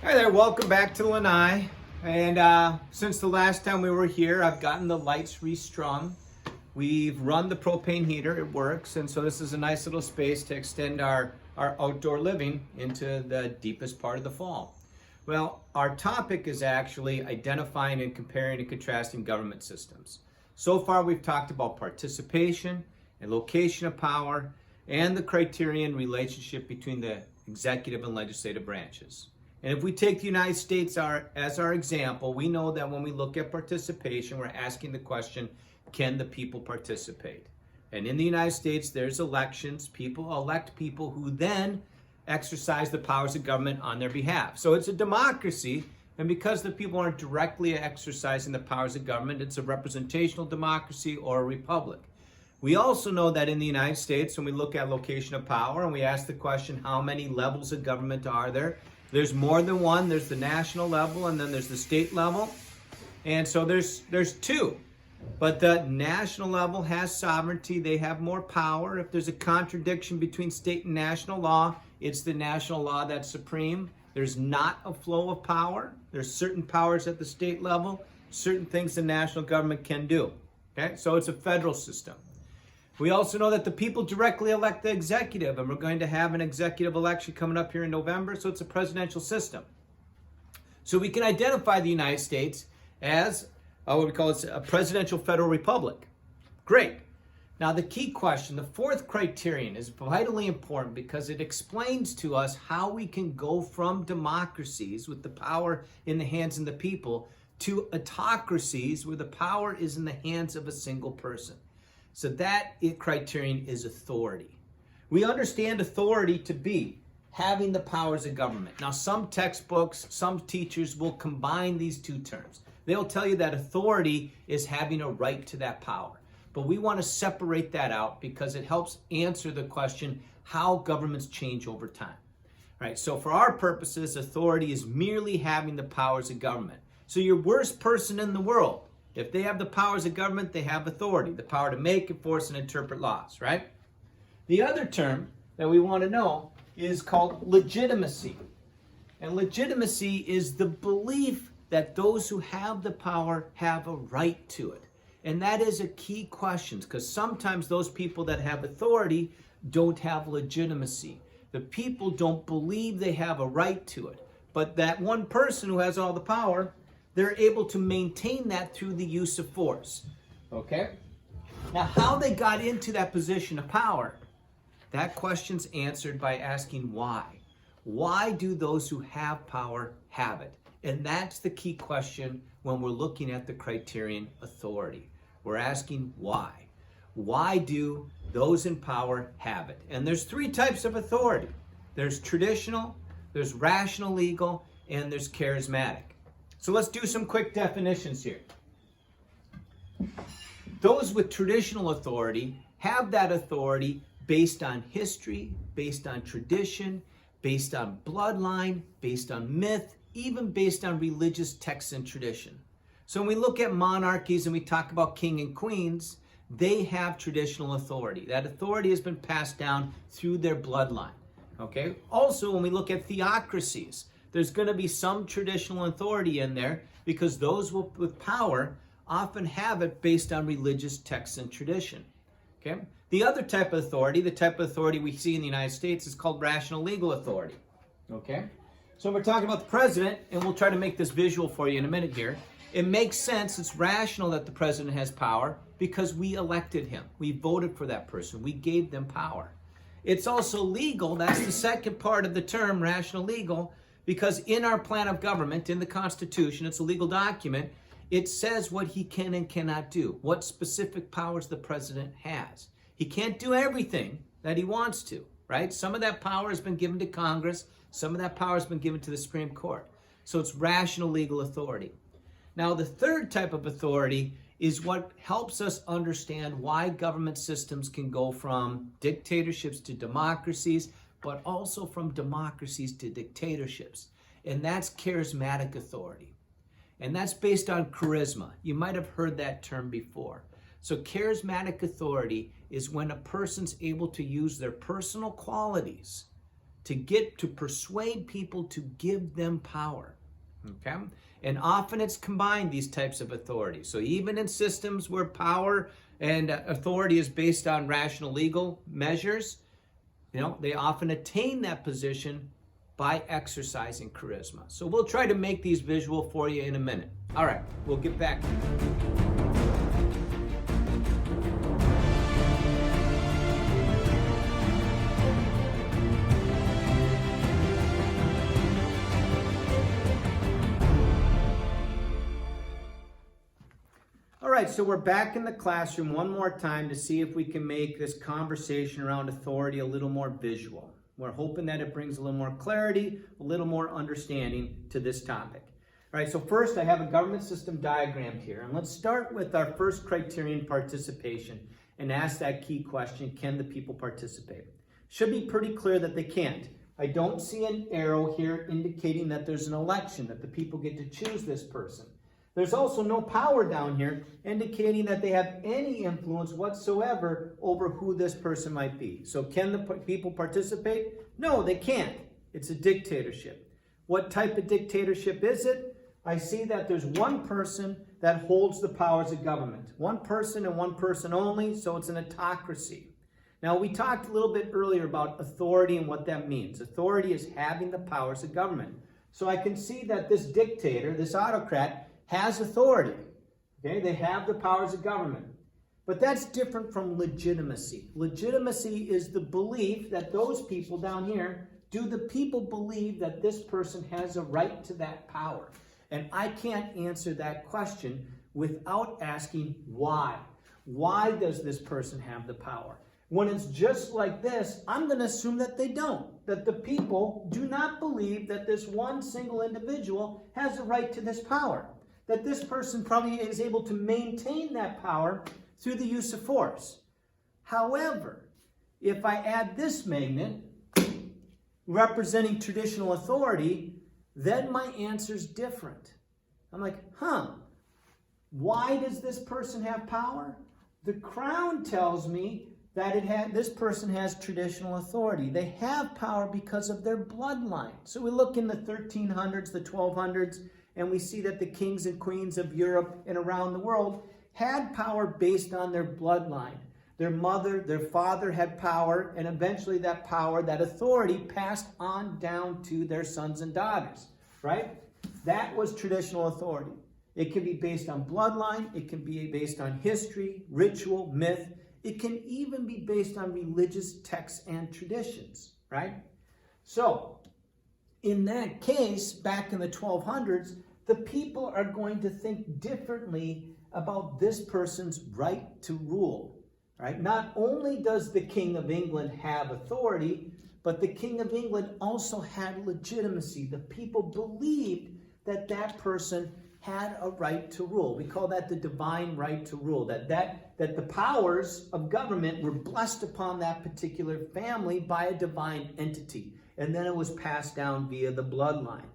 Hi there, welcome back to Lanai. And since the last time we were here, I've gotten the lights restrung. We've run the propane heater, it works, and so this is a nice little space to extend our outdoor living into the deepest part of the fall. Well, our topic is actually identifying and comparing and contrasting government systems. So far we've talked about participation and location of power and the criterion relationship between the executive and legislative branches. And if we take the United States as our example, we know that when we look at participation, we're asking the question, can the people participate? And in the United States, there's elections. People elect people who then exercise the powers of government on their behalf. So it's a democracy, and because the people aren't directly exercising the powers of government, it's a representational democracy or a republic. We also know that in the United States, when we look at location of power and we ask the question, how many levels of government are there? There's more than one. There's the national level and then there's the state level. And so there's two. But the national level has sovereignty. They have more power. If there's a contradiction between state and national law, it's the national law that's supreme. There's not a flow of power. There's certain powers at the state level, certain things the national government can do. Okay, so it's a federal system. We also know that the people directly elect the executive, and we're going to have an executive election coming up here in November, so it's a presidential system. So we can identify the United States as what we call a presidential federal republic. Great. Now the key question, the fourth criterion, is vitally important because it explains to us how we can go from democracies with the power in the hands of the people to autocracies where the power is in the hands of a single person. So that criterion is authority. We understand authority to be having the powers of government. Now, some textbooks, some teachers will combine these two terms. They'll tell you that authority is having a right to that power. But we want to separate that out because it helps answer the question, how governments change over time. All right, so for our purposes, authority is merely having the powers of government. So your worst person in the world, if they have the powers of government, they have authority, the power to make, enforce, and interpret laws, right? The other term that we want to know is called legitimacy. And legitimacy is the belief that those who have the power have a right to it. And that is a key question because sometimes those people that have authority don't have legitimacy. The people don't believe they have a right to it. But that one person who has all the power, they're able to maintain that through the use of force. Okay? Now, how they got into that position of power, that question's answered by asking why. Why do those who have power have it? And that's the key question when we're looking at the criterion authority. We're asking why. Why do those in power have it? And there's three types of authority. There's traditional, there's rational legal, and there's charismatic. So let's do some quick definitions here. Those with traditional authority have that authority based on history, based on tradition, based on bloodline, based on myth, even based on religious texts and tradition. So when we look at monarchies and we talk about king and queens, they have traditional authority. That authority has been passed down through their bloodline. Okay? Also, when we look at theocracies, there's going to be some traditional authority in there because those with power often have it based on religious texts and tradition. Okay? The other type of authority, the type of authority we see in the United States, is called rational legal authority. Okay? So we're talking about the president, and we'll try to make this visual for you in a minute here. It makes sense, it's rational that the president has power because we elected him. We voted for that person. We gave them power. It's also legal, that's the second part of the term, rational legal, because in our plan of government, in the Constitution, it's a legal document, it says what he can and cannot do, what specific powers the president has. He can't do everything that he wants to, right? Some of that power has been given to Congress, some of that power has been given to the Supreme Court. So it's rational legal authority. Now, the third type of authority is what helps us understand why government systems can go from dictatorships to democracies, but also from democracies to dictatorships. And that's charismatic authority. And that's based on charisma. You might have heard that term before. So charismatic authority is when a person's able to use their personal qualities to persuade people to give them power. Okay? And often it's combined, these types of authorities. So even in systems where power and authority is based on rational legal measures, they often attain that position by exercising charisma. So we'll try to make these visual for you in a minute. All right, we'll get back. All right, so we're back in the classroom one more time to see if we can make this conversation around authority a little more visual. We're hoping that it brings a little more clarity, a little more understanding to this topic. All right, so first I have a government system diagram here, and let's start with our first criterion, participation, and ask that key question, can the people participate? Should be pretty clear that they can't. I don't see an arrow here indicating that there's an election, that the people get to choose this person. There's also no power down here indicating that they have any influence whatsoever over who this person might be. So can the people participate? No, they can't. It's a dictatorship. What type of dictatorship is it? I see that there's one person that holds the powers of government. One person and one person only, so it's an autocracy. Now, we talked a little bit earlier about authority and what that means. Authority is having the powers of government. So I can see that this dictator, this autocrat, has authority. Okay, they have the powers of government. But that's different from legitimacy. Legitimacy is the belief that those people down here, do the people believe that this person has a right to that power? And I can't answer that question without asking why. Why does this person have the power? When it's just like this, I'm going to assume that they don't. That the people do not believe that this one single individual has a right to this power. That this person probably is able to maintain that power through the use of force. However, if I add this magnet representing traditional authority, then my answer's different. I'm like, why does this person have power? The crown tells me that this person has traditional authority. They have power because of their bloodline. So we look in the 1300s, the 1200s, and we see that the kings and queens of Europe and around the world had power based on their bloodline. Their mother, their father had power, and eventually that power, that authority, passed on down to their sons and daughters, right? That was traditional authority. It can be based on bloodline. It can be based on history, ritual, myth. It can even be based on religious texts and traditions, right? So, in that case, back in the 1200s, the people are going to think differently about this person's right to rule, right? Not only does the King of England have authority, but the King of England also had legitimacy. The people believed that that person had a right to rule. We call that the divine right to rule, that the powers of government were blessed upon that particular family by a divine entity. And then it was passed down via the bloodline.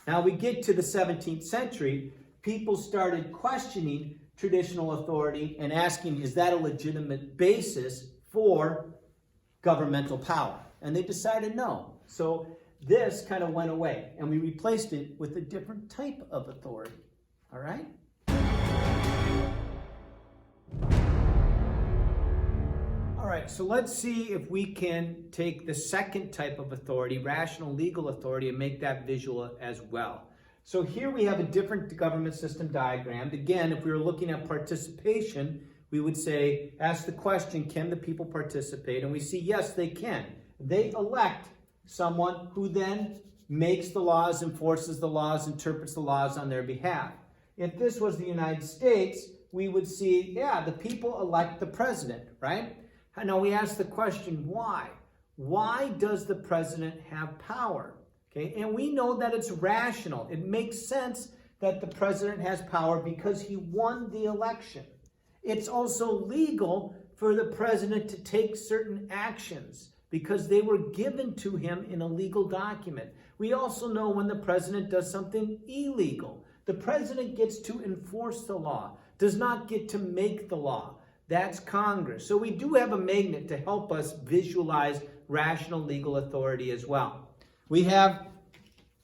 Now we get to the 17th century, people started questioning traditional authority and asking, is that a legitimate basis for governmental power? And they decided no. So this kind of went away, and we replaced it with a different type of authority. All right? All right, so let's see if we can take the second type of authority, rational legal authority, and make that visual as well. So here we have a different government system diagram. Again, if we were looking at participation, we would say, ask the question, can the people participate? And we see, yes, they can. They elect someone who then makes the laws, enforces the laws, interprets the laws on their behalf. If this was the United States, we would see, yeah, the people elect the president, right? Now we ask the question, why? Why does the president have power? Okay, and we know that it's rational. It makes sense that the president has power because he won the election. It's also legal for the president to take certain actions because they were given to him in a legal document. We also know when the president does something illegal. The president gets to enforce the law, does not get to make the law. That's Congress. So we do have a magnet to help us visualize rational legal authority as well. We have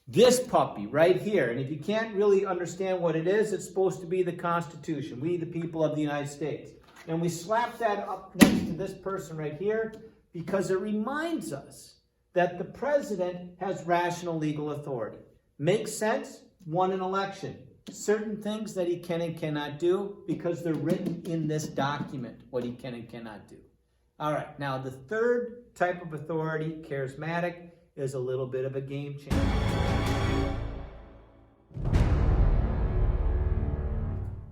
this puppy right here, and if you can't really understand what it is, it's supposed to be the Constitution, we the people of the United States. And we slap that up next to this person right here because it reminds us that the president has rational legal authority. Makes sense? Won an election. Certain things that he can and cannot do because they're written in this document, what he can and cannot do. All right, now the third type of authority, charismatic, is a little bit of a game changer.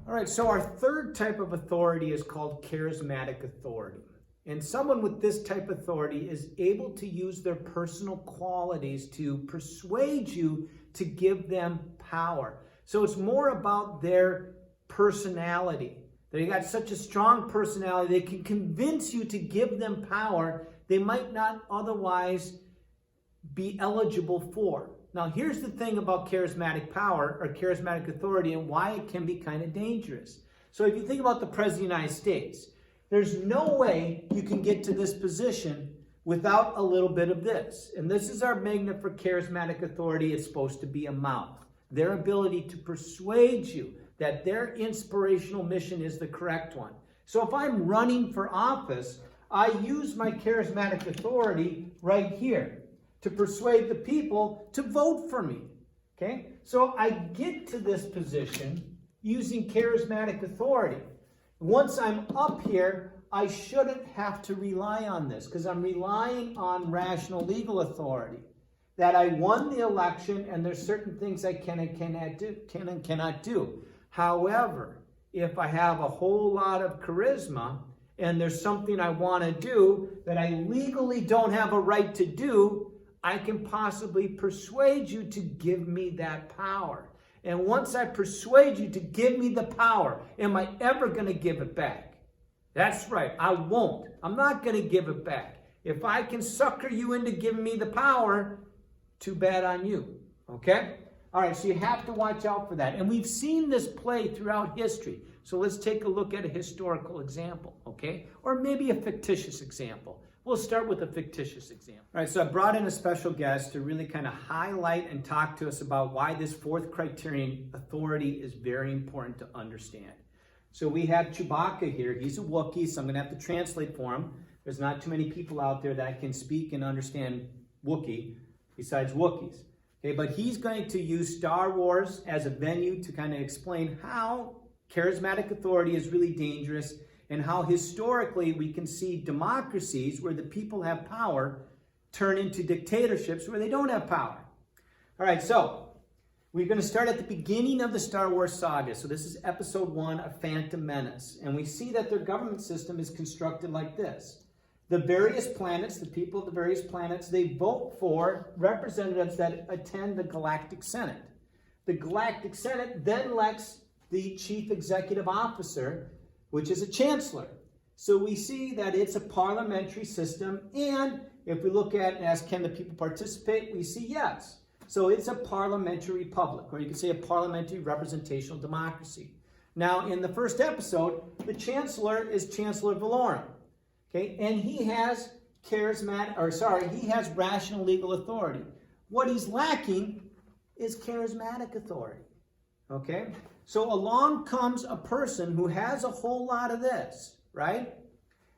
All right, so our third type of authority is called charismatic authority. And someone with this type of authority is able to use their personal qualities to persuade you to give them power. So it's more about their personality. They got such a strong personality, they can convince you to give them power they might not otherwise be eligible for. Now, here's the thing about charismatic power or charismatic authority and why it can be kind of dangerous. So if you think about the President of the United States, there's no way you can get to this position without a little bit of this. And this is our magnet for charismatic authority. It's supposed to be a mouth. Their ability to persuade you that their inspirational mission is the correct one. So if I'm running for office, I use my charismatic authority right here to persuade the people to vote for me. Okay? So I get to this position using charismatic authority. Once I'm up here, I shouldn't have to rely on this because I'm relying on rational legal authority. That I won the election and there's certain things I can and cannot do. However, if I have a whole lot of charisma and there's something I want to do that I legally don't have a right to do, I can possibly persuade you to give me that power. And once I persuade you to give me the power, am I ever going to give it back? That's right, I won't. I'm not going to give it back. If I can sucker you into giving me the power, too bad on you, okay? All right, so you have to watch out for that. And we've seen this play throughout history. So let's take a look at a historical example, okay? Or maybe a fictitious example. We'll start with a fictitious example. All right, so I brought in a special guest to really kind of highlight and talk to us about why this fourth criterion, authority, is very important to understand. So we have Chewbacca here. He's a Wookiee, so I'm going to have to translate for him. There's not too many people out there that can speak and understand Wookiee besides Wookiees. Okay, but he's going to use Star Wars as a venue to kind of explain how charismatic authority is really dangerous and how historically we can see democracies where the people have power turn into dictatorships where they don't have power. All right, so we're going to start at the beginning of the Star Wars saga. So this is episode 1 of Phantom Menace. And we see that their government system is constructed like this. The various planets, the people of the various planets, they vote for representatives that attend the Galactic Senate. The Galactic Senate then elects the chief executive officer, which is a chancellor. So we see that it's a parliamentary system, and if we look at as can the people participate, we see yes. So it's a parliamentary republic, or you can say a parliamentary representational democracy. Now, in the first episode, the chancellor is Chancellor Valorum, okay, and he has he has rational legal authority. What he's lacking is charismatic authority, okay? So along comes a person who has a whole lot of this, right?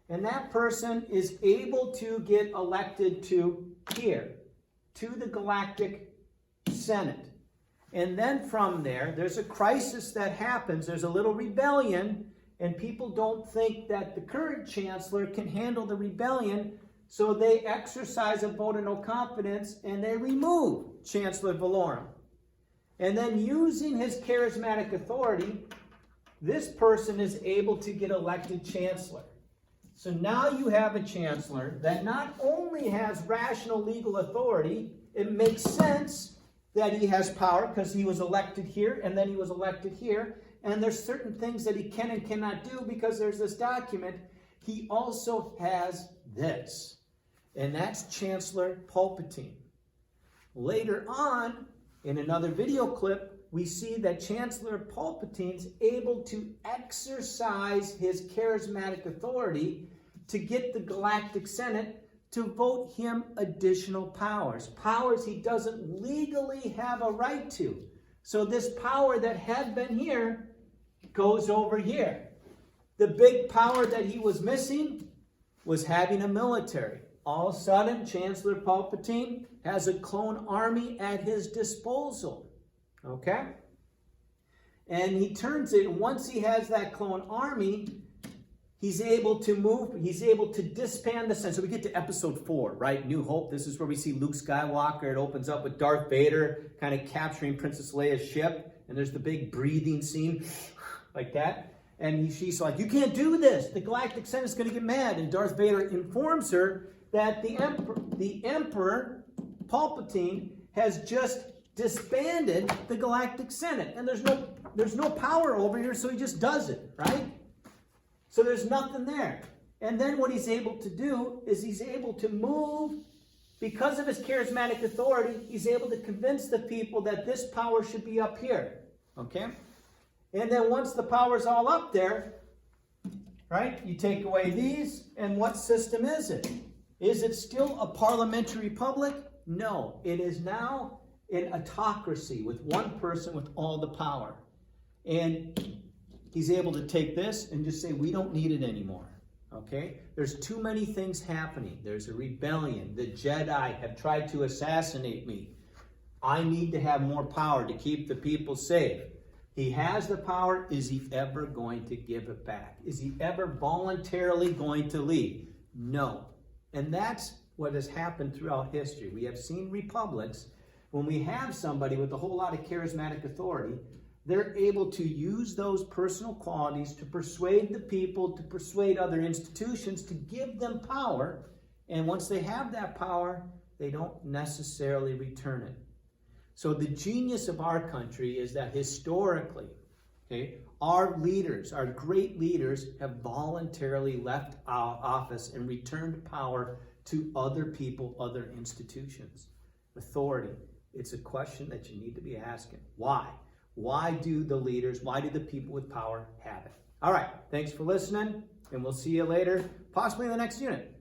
And that person is able to get elected to here, to the Galactic Senate. And then from there, there's a crisis that happens. There's a little rebellion, and people don't think that the current chancellor can handle the rebellion, so they exercise a vote of no confidence, and they remove Chancellor Valorum. And then using his charismatic authority, this person is able to get elected chancellor. So now you have a chancellor that not only has rational legal authority, it makes sense that he has power because he was elected here and then he was elected here. And there's certain things that he can and cannot do because there's this document. He also has this, and that's Chancellor Palpatine. Later on, in another video clip, we see that Chancellor Palpatine's able to exercise his charismatic authority to get the Galactic Senate to vote him additional powers. Powers he doesn't legally have a right to. So this power that had been here goes over here. The big power that he was missing was having a military. All of a sudden, Chancellor Palpatine has a clone army at his disposal. Okay? And he turns it, once he has that clone army, he's able to move, he's able to disband the Senate. So we get to episode 4, right? New Hope. This is where we see Luke Skywalker. It opens up with Darth Vader kind of capturing Princess Leia's ship. And there's the big breathing scene like that. And she's like, you can't do this. The Galactic Senate's going to get mad. And Darth Vader informs her that the Emperor Palpatine has just disbanded the Galactic Senate. And there's no power over here, so he just does it, right? So there's nothing there. And then what he's able to do is he's able to move, because of his charismatic authority, he's able to convince the people that this power should be up here. Okay? And then once the power's all up there, right, you take away these, and what system is it? Is it still a parliamentary republic? No. It is now an autocracy with one person with all the power. And he's able to take this and just say, we don't need it anymore. Okay? There's too many things happening. There's a rebellion. The Jedi have tried to assassinate me. I need to have more power to keep the people safe. He has the power. Is he ever going to give it back? Is he ever voluntarily going to leave? No. And that's what has happened throughout history. We have seen republics, when we have somebody with a whole lot of charismatic authority, they're able to use those personal qualities to persuade the people, to persuade other institutions, to give them power. And once they have that power, they don't necessarily return it. So the genius of our country is that historically, okay, our leaders, our great leaders, have voluntarily left our office and returned power to other people, other institutions. Authority. It's a question that you need to be asking. Why? Why do the leaders, why do the people with power have it? All right, thanks for listening, and we'll see you later, possibly in the next unit.